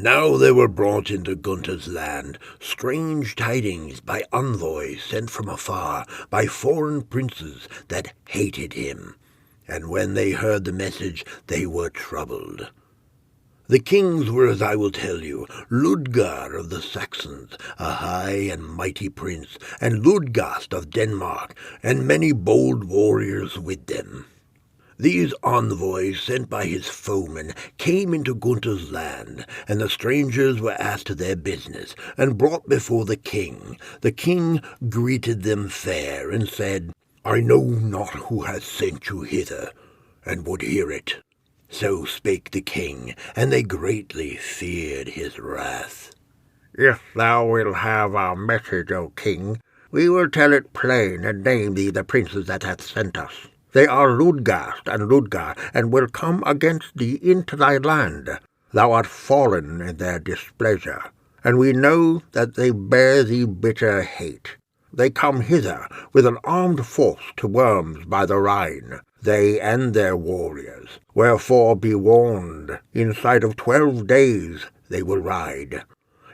Now there were brought into Gunther's land strange tidings by envoys sent from afar by foreign princes that hated him, and when they heard the message they were troubled. The kings were, as I will tell you, Ludgar of the Saxons, a high and mighty prince, and Ludgast of Denmark, and many bold warriors with them. These envoys, sent by his foemen, came into Gunther's land, and the strangers were asked their business, and brought before the king. The king greeted them fair, and said, I know not who hath sent you hither, and would hear it. So spake the king, and they greatly feared his wrath. If thou wilt have our message, O king, we will tell it plain, and name thee the princes that hath sent us. They are Ludgast and Ludgar, and will come against thee into thy land. Thou art fallen in their displeasure, and we know that they bear thee bitter hate. They come hither with an armed force to Worms by the Rhine, they and their warriors. Wherefore be warned, inside of 12 days they will ride.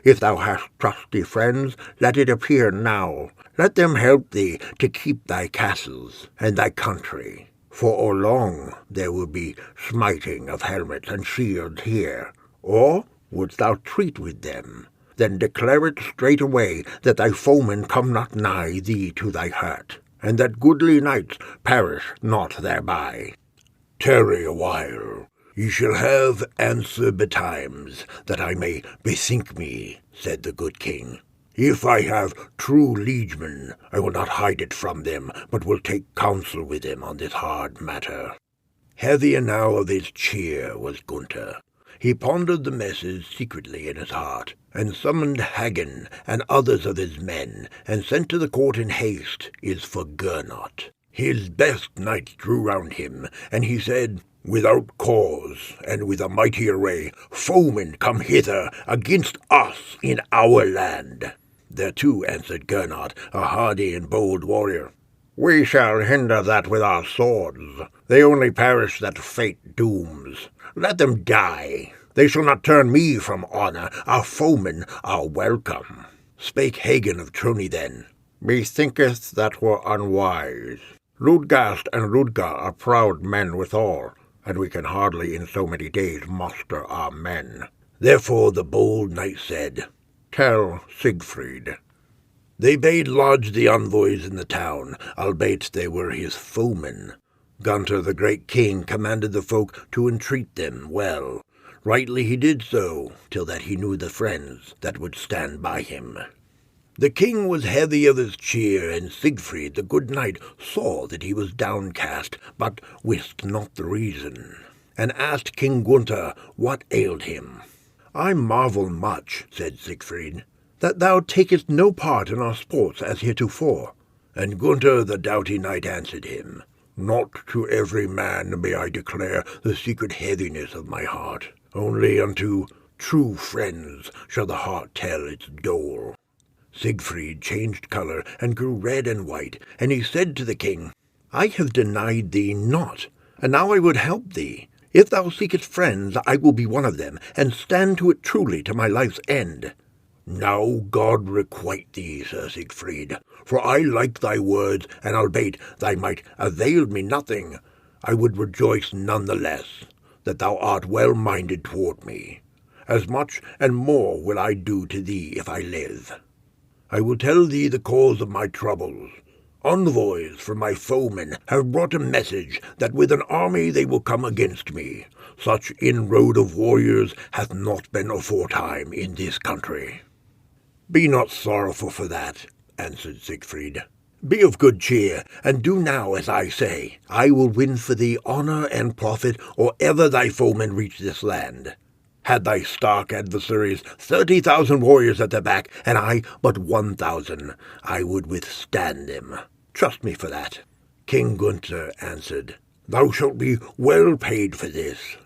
If thou hast trusty friends, let it appear now. Let them help thee to keep thy castles and thy country. For or long there will be smiting of helmets and shields here. Or wouldst thou treat with them? Then declare it straightway that thy foemen come not nigh thee to thy hurt, and that goodly knights perish not thereby. Tarry a while. Ye shall have answer betimes, that I may bethink me, said the good king. If I have true liegemen, I will not hide it from them, but will take counsel with them on this hard matter. Heavier now of his cheer was Gunther. He pondered the message secretly in his heart, and summoned Hagen and others of his men, and sent to the court in haste is for Gernot. His best knights drew round him, and he said, Without cause, and with a mighty array, foemen come hither against us in our land. Thereto answered Gernot, a hardy and bold warrior, We shall hinder that with our swords. They only perish that fate dooms. Let them die. They shall not turn me from honour. Our foemen are welcome. Spake Hagen of Trony then, Methinketh that were unwise. Ludgast and Ludgar are proud men withal, and we can hardly in so many days muster our men. Therefore the bold knight said, Tell Siegfried. They bade lodge the envoys in the town, albeit they were his foemen. Gunther the great king commanded the folk to entreat them well. Rightly he did so, till that he knew the friends that would stand by him. The king was heavy of his cheer, and Siegfried the good knight saw that he was downcast, but wist not the reason, and asked King Gunther what ailed him. I marvel much, said Siegfried, that thou takest no part in our sports as heretofore. And Gunther the doughty knight answered him, Not to every man may I declare the secret heaviness of my heart. Only unto true friends shall the heart tell its dole. Siegfried changed colour, and grew red and white, and he said to the king, I have denied thee naught, and now I would help thee. If thou seekest friends, I will be one of them, and stand to it truly to my life's end. Now God requite thee, Sir Siegfried, for I like thy words, and albeit thy might availed me nothing, I would rejoice none the less that thou art well-minded toward me. As much and more will I do to thee if I live. I will tell thee the cause of my troubles. Envoys from my foemen have brought a message that with an army they will come against me. Such inroad of warriors hath not been aforetime in this country. Be not sorrowful for that, answered Siegfried. Be of good cheer, and do now as I say. I will win for thee honour and profit, or ever thy foemen reach this land. Had thy stark adversaries 30,000 warriors at their back, and I but 1,000, I would withstand them. Trust me for that. King Gunther answered, Thou shalt be well paid for this.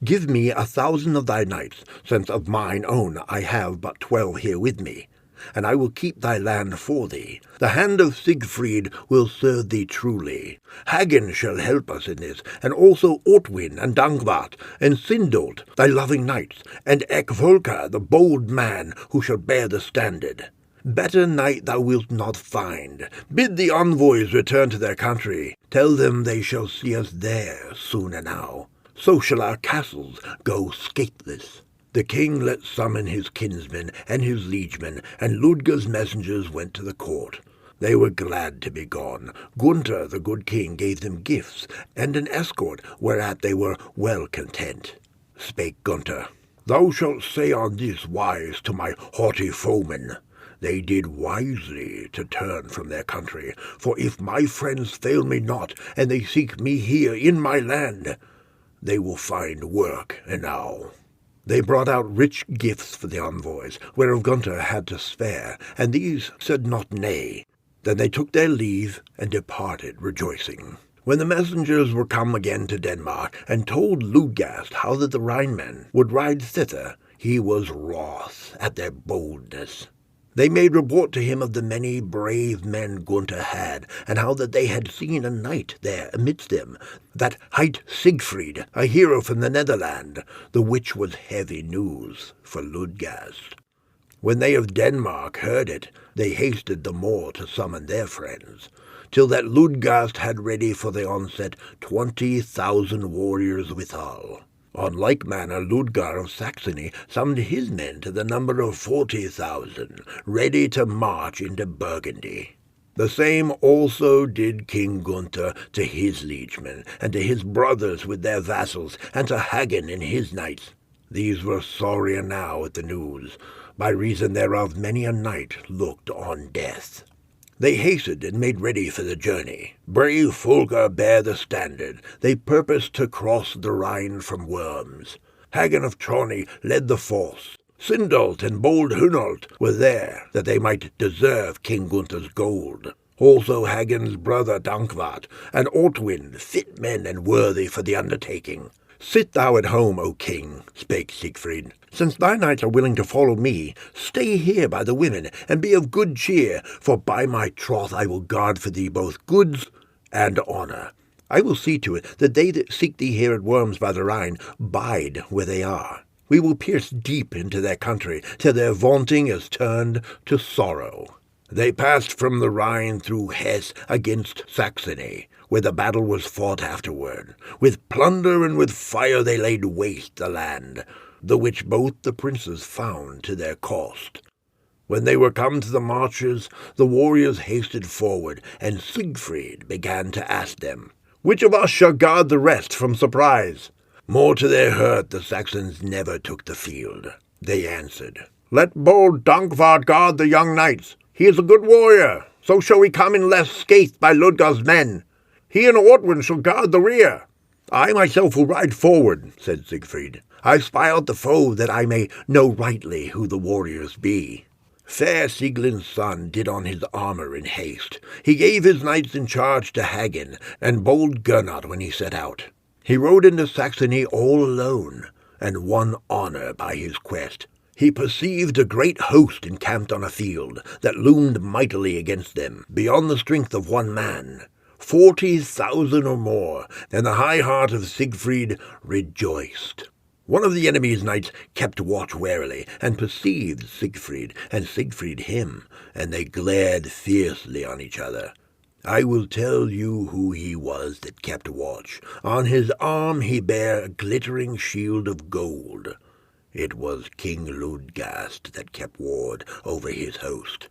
Give me 1,000 of thy knights, since of mine own I have but 12 here with me. and I will keep thy land for thee. The hand of Siegfried will serve thee truly. Hagen shall help us in this, and also Ortwin and Dankwart, and Sindolt, thy loving knights, and Ekvolka, the bold man, who shall bear the standard. Better knight thou wilt not find. Bid the envoys return to their country. Tell them they shall see us there soon enow. So shall our castles go scatheless. The king let summon his kinsmen and his liegemen, and Ludger's messengers went to the court. They were glad to be gone. Gunther, the good king, gave them gifts and an escort, whereat they were well content. Spake Gunther, Thou shalt say on this wise to my haughty foemen, They did wisely to turn from their country, for if my friends fail me not, and they seek me here in my land, they will find work enow. They brought out rich gifts for the envoys, whereof Gunther had to spare, and these said not nay. Then they took their leave and departed rejoicing. When the messengers were come again to Denmark, and told Ludgast how that the Rhinemen would ride thither, he was wroth at their boldness. They made report to him of the many brave men Gunther had, and how that they had seen a knight there amidst them, that hight Siegfried, a hero from the Netherland, the which was heavy news for Ludgast. When they of Denmark heard it, they hasted the more to summon their friends, till that Ludgast had ready for the onset 20,000 warriors withal. On like manner Ludgar of Saxony summoned his men to the number of 40,000, ready to march into Burgundy. The same also did King Gunther to his liegemen, and to his brothers with their vassals, and to Hagen and his knights. These were sorry enow at the news, by reason thereof many a knight looked on death. They hasted and made ready for the journey. Brave Fulker bare the standard. They purposed to cross the Rhine from Worms. Hagen of Trony led the force. Sindolt and bold Hunolt were there, that they might deserve King Gunther's gold. Also Hagen's brother Dankwart, and Ortwin, fit men and worthy for the undertaking. Sit thou at home, O king, spake Siegfried. Since thy knights are willing to follow me, stay here by the women, and be of good cheer, for by my troth I will guard for thee both goods and honour. I will see to it that they that seek thee here at Worms by the Rhine bide where they are. We will pierce deep into their country, till their vaunting is turned to sorrow. They passed from the Rhine through Hesse against Saxony, where the battle was fought afterward. With plunder and with fire they laid waste the land, the which both the princes found to their cost. When they were come to the marches, the warriors hasted forward, and Siegfried began to ask them, Which of us shall guard the rest from surprise? More to their hurt the Saxons never took the field. They answered, Let bold Dankwart guard the young knights. He is a good warrior, so shall we come in less scathed by Ludgar's men. He and Ortwin shall guard the rear. I myself will ride forward, said Siegfried. I spy out the foe, that I may know rightly who the warriors be. Fair Sieglin's son did on his armour in haste. He gave his knights in charge to Hagen, and bold Gernot when he set out. He rode into Saxony all alone, and won honour by his quest. He perceived a great host encamped on a field, that loomed mightily against them, beyond the strength of one man. 40,000 or more, and the high heart of Siegfried rejoiced. One of the enemy's knights kept watch warily, and perceived Siegfried, and Siegfried him, and they glared fiercely on each other. I will tell you who he was that kept watch. On his arm he bare a glittering shield of gold. It was King Ludgast that kept ward over his host.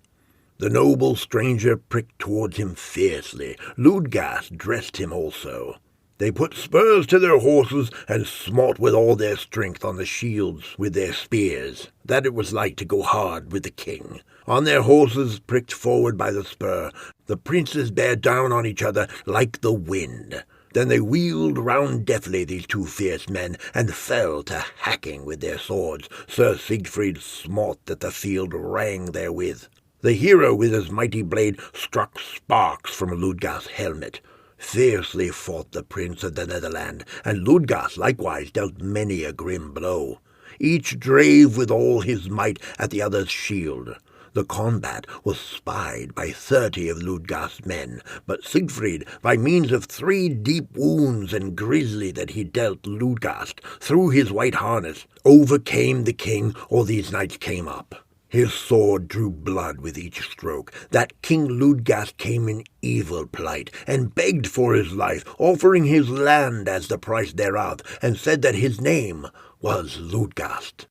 The noble stranger pricked towards him fiercely. Ludgast dressed him also. They put spurs to their horses, and smote with all their strength on the shields with their spears, that it was like to go hard with the king. On their horses, pricked forward by the spur, the princes bare down on each other like the wind. Then they wheeled round deftly, these two fierce men, and fell to hacking with their swords. Sir Siegfried smote that the field rang therewith. The hero with his mighty blade struck sparks from Ludgast's helmet. Fiercely fought the prince of the Netherland, and Ludgast likewise dealt many a grim blow. Each drave with all his might at the other's shield. The combat was spied by 30 of Ludgast's men, but Siegfried, by means of 3 deep wounds and grisly that he dealt Ludgast through his white harness, overcame the king, or these knights came up. His sword drew blood with each stroke. That King Ludgast came in evil plight, and begged for his life, offering his land as the price thereof, and said that his name was Ludgast.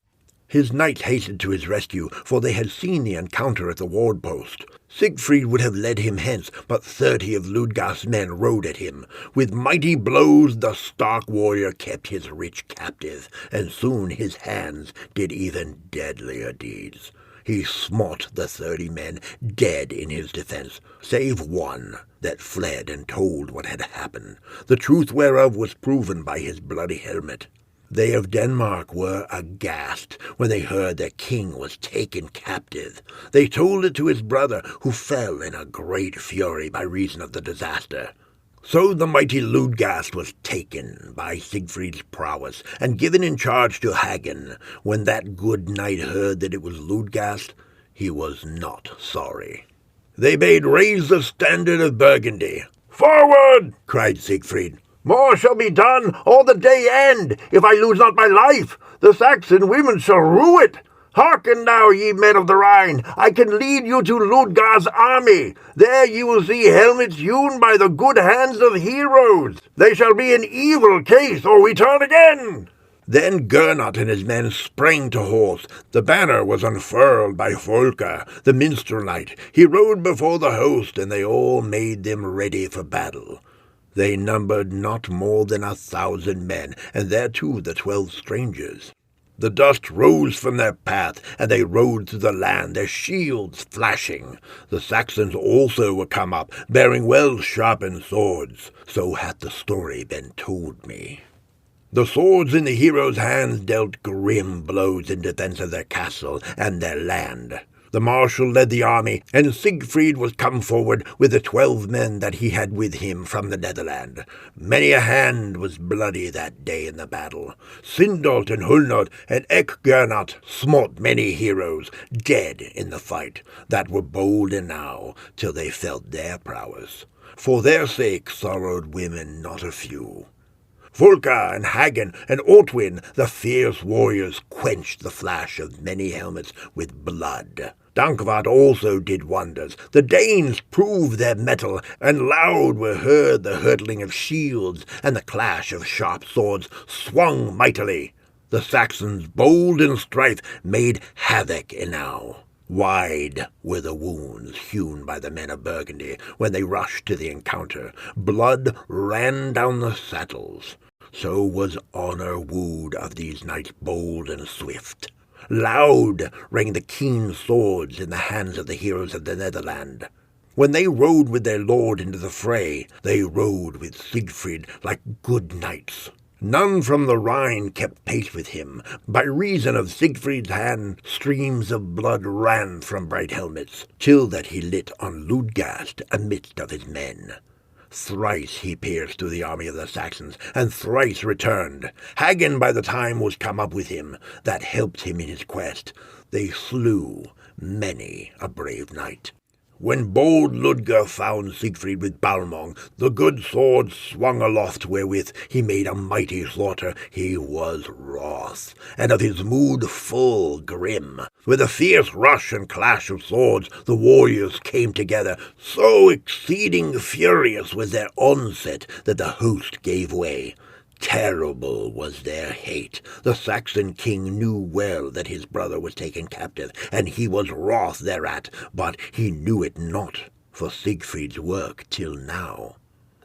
His knights hastened to his rescue, for they had seen the encounter at the ward post. Siegfried would have led him hence, but 30 of Ludgast's men rode at him. With mighty blows the stark warrior kept his rich captive, and soon his hands did even deadlier deeds. He smote the 30 men dead in his defence, save one that fled and told what had happened, the truth whereof was proven by his bloody helmet. They of Denmark were aghast when they heard their king was taken captive. They told it to his brother, who fell in a great fury by reason of the disaster. So the mighty Ludgast was taken by Siegfried's prowess, and given in charge to Hagen. When that good knight heard that it was Ludgast, he was not sorry. They bade raise the standard of Burgundy. "Forward!" cried Siegfried. "More shall be done, or the day end, if I lose not my life. The Saxon women shall rue it. Hearken now, ye men of the Rhine, I can lead you to Ludgast's army. There ye will see helmets hewn by the good hands of heroes. They shall be in evil case, or we turn again." Then Gernot and his men sprang to horse. The banner was unfurled by Folka, the minstrel knight. He rode before the host, and they all made them ready for battle. They numbered not more than 1,000 men, and thereto the 12 strangers. The dust rose from their path, and they rode through the land, their shields flashing. The Saxons also were come up, bearing well-sharpened swords. So hath the story been told me. The swords in the heroes' hands dealt grim blows in defence of their castle and their land. The marshal led the army, and Siegfried was come forward with the 12 men that he had with him from the Netherland. Many a hand was bloody that day in the battle. Sindolt and Hulnod and Gernot smote many heroes, dead in the fight, that were bold enow, till they felt their prowess. For their sake sorrowed women not a few. Folka and Hagen and Ortwin, the fierce warriors, quenched the flash of many helmets with blood. Dankwart also did wonders. The Danes proved their mettle, and loud were heard the hurtling of shields, and the clash of sharp swords swung mightily. The Saxons, bold in strife, made havoc enow. Wide were the wounds hewn by the men of Burgundy when they rushed to the encounter. Blood ran down the saddles. So was honour wooed of these knights bold and swift. Loud rang the keen swords in the hands of the heroes of the Netherland. When they rode with their lord into the fray, they rode with Siegfried like good knights. None from the Rhine kept pace with him. By reason of Siegfried's hand, streams of blood ran from bright helmets, till that he lit on Ludgast amidst of his men. Thrice he pierced through the army of the Saxons, and thrice returned. Hagen by the time was come up with him, that helped him in his quest. They slew many a brave knight. When bold Ludger found Siegfried with Balmung, the good sword swung aloft wherewith he made a mighty slaughter, he was wroth, and of his mood full grim. With a fierce rush and clash of swords, the warriors came together. So exceeding furious was their onset that the host gave way. Terrible was their hate. The Saxon king knew well that his brother was taken captive, and he was wroth thereat, but he knew it not for Siegfried's work till now.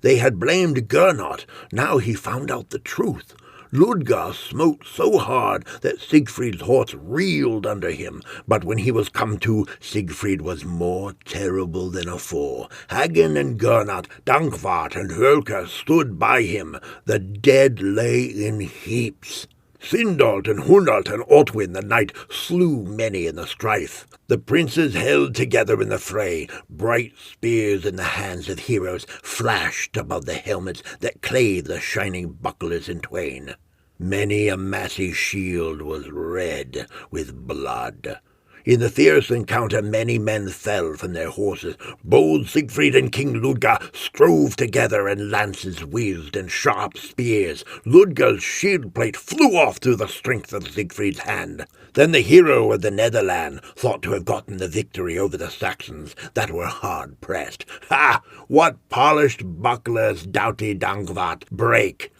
They had blamed Gernot, now he found out the truth. Ludger smote so hard that Siegfried's horse reeled under him, but when he was come to, Siegfried was more terrible than afore. Hagen and Gernot, Dankwart and Hölker stood by him. The dead lay in heaps. Sindolt and Hunald and Ortwin the knight slew many in the strife. The princes held together in the fray. Bright spears in the hands of heroes flashed above the helmets that clave the shining bucklers in twain. Many a massy shield was red with blood. In the fierce encounter many men fell from their horses. Bold Siegfried and King Ludger strove together, and lances whizzed and sharp spears. Ludger's shield plate flew off through the strength of Siegfried's hand. Then the hero of the Netherland thought to have gotten the victory over the Saxons that were hard pressed. Ha! What polished bucklers doughty Dankwart break!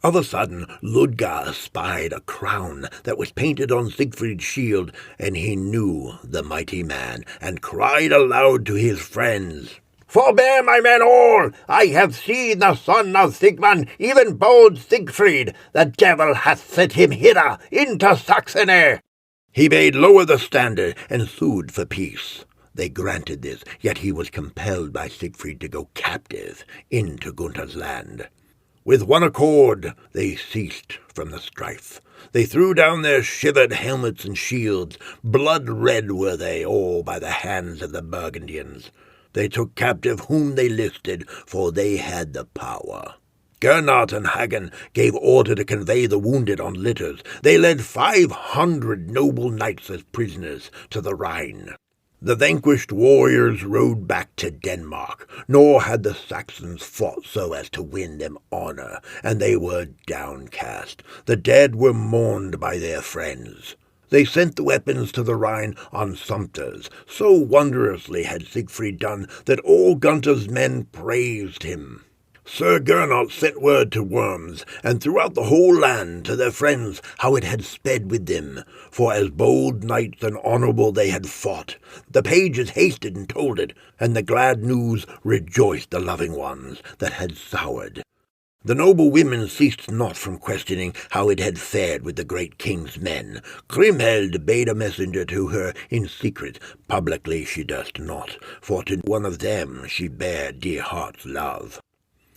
Of a sudden, Ludger spied a crown that was painted on Siegfried's shield, and he knew the mighty man, and cried aloud to his friends, "Forbear, my men all! I have seen the son of Sigmund, even bold Siegfried. The devil hath sent him hither, into Saxony." He bade lower the standard, and sued for peace. They granted this, yet he was compelled by Siegfried to go captive into Gunther's land. With one accord they ceased from the strife. They threw down their shivered helmets and shields. Blood-red were they all by the hands of the Burgundians. They took captive whom they listed, for they had the power. Gernot and Hagen gave order to convey the wounded on litters. They led 500 noble knights as prisoners to the Rhine. The vanquished warriors rode back to Denmark, nor had the Saxons fought so as to win them honor, and they were downcast. The dead were mourned by their friends. They sent the weapons to the Rhine on sumpters. So wondrously had Siegfried done that all Gunther's men praised him. Sir Gernot sent word to Worms, and throughout the whole land to their friends how it had sped with them, for as bold knights and honourable they had fought. The pages hasted and told it, and the glad news rejoiced the loving ones that had soured. The noble women ceased not from questioning how it had fared with the great king's men. Kriemhild bade a messenger to her in secret. Publicly she durst not, for to one of them she bare dear heart's love.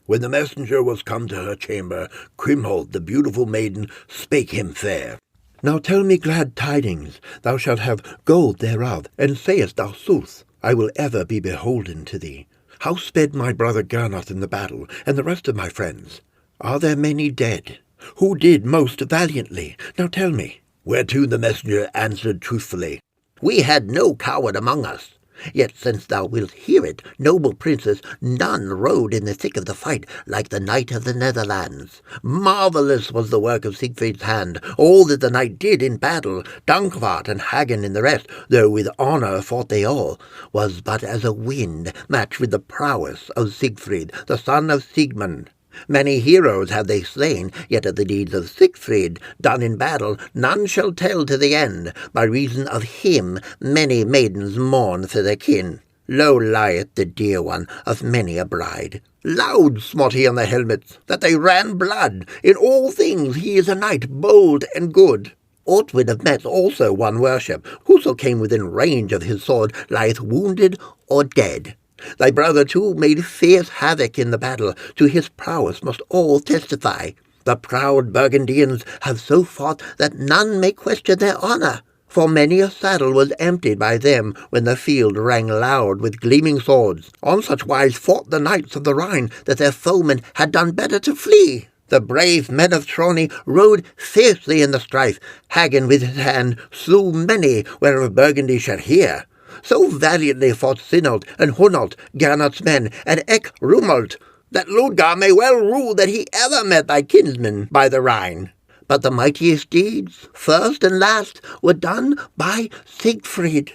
When the messenger was come to her chamber, Kriemhild, the beautiful maiden, spake him fair. "Now tell me glad tidings, thou shalt have gold thereof, and sayest thou sooth, I will ever be beholden to thee. How sped my brother Gernot in the battle, and the rest of my friends? Are there many dead? Who did most valiantly? Now tell me." Whereto the messenger answered truthfully, "We had no coward among us. Yet since thou wilt hear it, noble princess, none rode in the thick of the fight like the knight of the Netherlands. Marvellous was the work of Siegfried's hand. All that the knight did in battle, Dankwart and Hagen and the rest, though with honour fought they all, was but as a wind matched with the prowess of Siegfried, the son of Sigmund. Many heroes have they slain, yet of the deeds of Siegfried, done in battle, none shall tell to the end. By reason of him many maidens mourn for their kin. Low lieth the dear one of many a bride. Loud smote he on the helmets, that they ran blood. In all things he is a knight bold and good. Ortwin of Metz also won worship. Whoso came within range of his sword lieth wounded or dead. Thy brother, too, made fierce havoc in the battle. To his prowess must all testify. The proud Burgundians have so fought that none may question their honour. For many a saddle was emptied by them when the field rang loud with gleaming swords. On such wise fought the knights of the Rhine that their foemen had done better to flee. The brave men of Trony rode fiercely in the strife. Hagen with his hand slew many whereof Burgundy shall hear. So valiantly fought Sinold and Hunold, Gernot's men, and Rumult, that Ludger may well rue that he ever met thy kinsman by the Rhine. But the mightiest deeds, first and last, were done by Siegfried.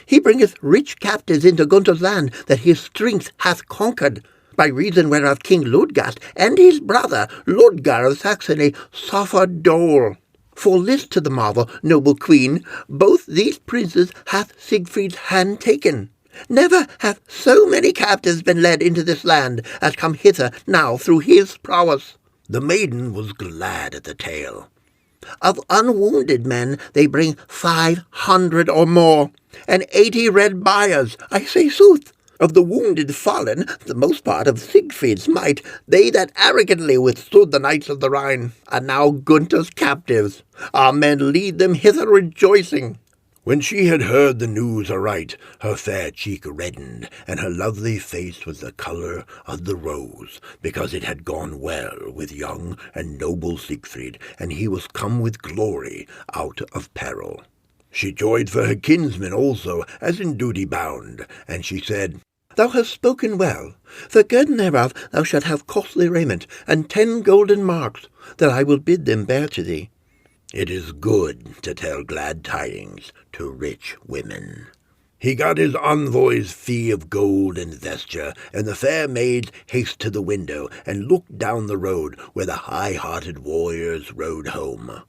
He bringeth rich captives into Gunther's land that his strength hath conquered, by reason whereof King Ludgast and his brother Ludger of Saxony suffer dole. For list to the marvel, noble queen, both these princes hath Siegfried's hand taken. Never have so many captives been led into this land as come hither now through his prowess." The maiden was glad at the tale. "Of unwounded men they bring 500 or more, and 80 red biers, I say sooth. Of the wounded fallen, the most part of Siegfried's might, they that arrogantly withstood the knights of the Rhine, are now Gunther's captives. Our men lead them hither rejoicing." When she had heard the news aright, her fair cheek reddened, and her lovely face was the colour of the rose, because it had gone well with young and noble Siegfried, and he was come with glory out of peril. She joyed for her kinsmen also, as in duty bound, and she said, Thou hast spoken well. For guerdon thereof thou shalt have costly raiment, and 10 golden marks, that I will bid them bear to thee. It is good to tell glad tidings to rich women. He got his envoy's fee of gold and vesture, and the fair maids haste to the window, and looked down the road where the high-hearted warriors rode home.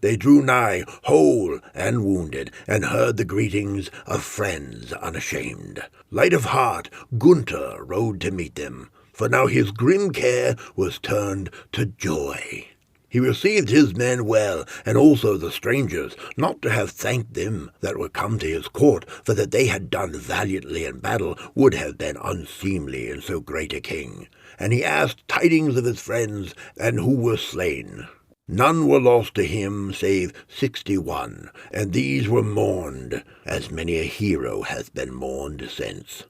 They drew nigh, whole and wounded, and heard the greetings of friends unashamed. Light of heart, Gunther rode to meet them, for now his grim care was turned to joy. He received his men well, and also the strangers, not to have thanked them that were come to his court, for that they had done valiantly in battle would have been unseemly in so great a king. And he asked tidings of his friends, and who were slain. None were lost to him save 61, and these were mourned, as many a hero hath been mourned since.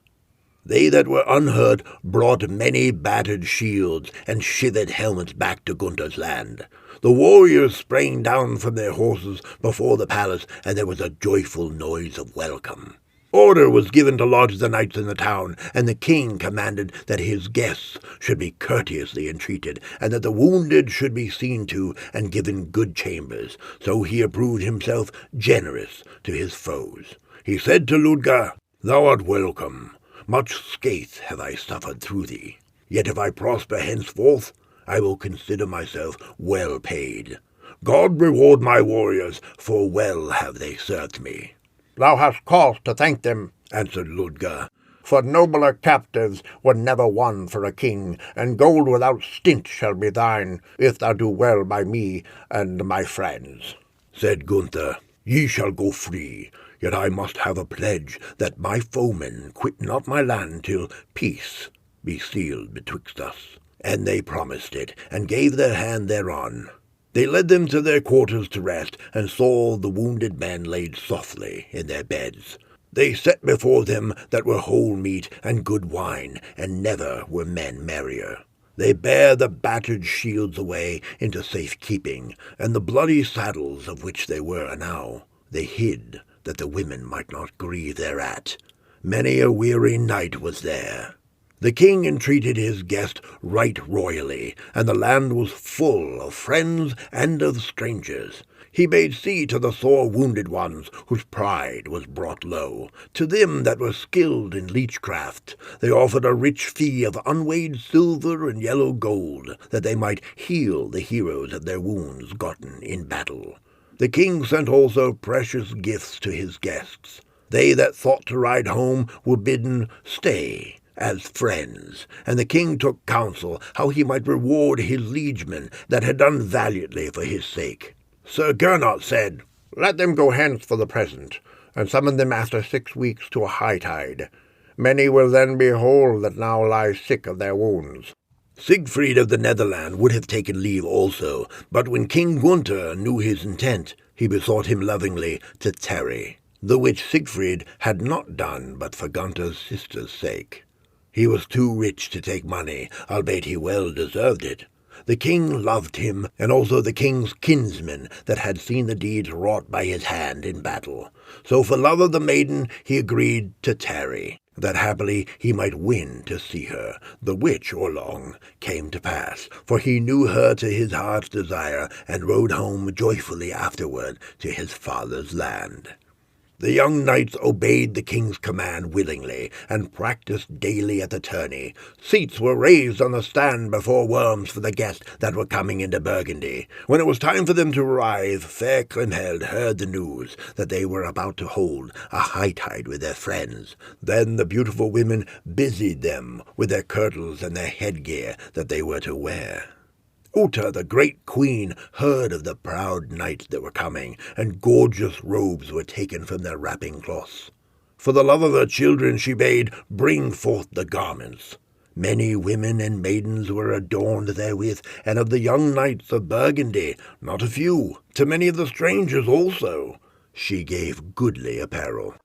They that were unhurt brought many battered shields and shivered helmets back to Gunther's land. The warriors sprang down from their horses before the palace, and there was a joyful noise of welcome. Order was given to lodge the knights in the town, and the king commanded that his guests should be courteously entreated, and that the wounded should be seen to and given good chambers. So he approved himself generous to his foes. He said to Ludger, Thou art welcome. Much scathe have I suffered through thee. Yet if I prosper henceforth, I will consider myself well paid. God reward my warriors, for well have they served me. Thou hast cause to thank them, answered Ludger, for nobler captives were never won for a king, and gold without stint shall be thine, if thou do well by me and my friends. Said Gunther, Ye shall go free, yet I must have a pledge that my foemen quit not my land till peace be sealed betwixt us. And they promised it, and gave their hand thereon. They led them to their quarters to rest, and saw the wounded men laid softly in their beds. They set before them that were whole meat and good wine, and never were men merrier. They bare the battered shields away into safe keeping, and the bloody saddles of which they were enow they hid, that the women might not grieve thereat. Many a weary night was there. The king entreated his guest right royally, and the land was full of friends and of strangers. He bade see to the sore wounded ones, whose pride was brought low. To them that were skilled in leechcraft, they offered a rich fee of unweighed silver and yellow gold, that they might heal the heroes of their wounds gotten in battle. The king sent also precious gifts to his guests. They that thought to ride home were bidden stay, as friends, and the king took counsel how he might reward his liegemen that had done valiantly for his sake. Sir Gernot said, Let them go hence for the present, and summon them after 6 weeks to a hightide. Many will then be whole that now lie sick of their wounds. Siegfried of the Netherland would have taken leave also, but when King Gunther knew his intent, he besought him lovingly to tarry, the which Siegfried had not done but for Gunther's sister's sake. He was too rich to take money, albeit he well deserved it. The king loved him, and also the king's kinsmen that had seen the deeds wrought by his hand in battle. So for love of the maiden he agreed to tarry, that happily he might win to see her, the which, or long, came to pass, for he knew her to his heart's desire, and rode home joyfully afterward to his father's land. The young knights obeyed the king's command willingly, and practised daily at the tourney. Seats were raised on the stand before Worms for the guests that were coming into Burgundy. When it was time for them to arrive, fair Kriemhild heard the news that they were about to hold a hightide with their friends. Then the beautiful women busied them with their kirtles and their headgear that they were to wear. Uta, the great queen, heard of the proud knights that were coming, and gorgeous robes were taken from their wrapping cloths. For the love of her children she bade bring forth the garments. Many women and maidens were adorned therewith, and of the young knights of Burgundy, not a few, to many of the strangers also, she gave goodly apparel.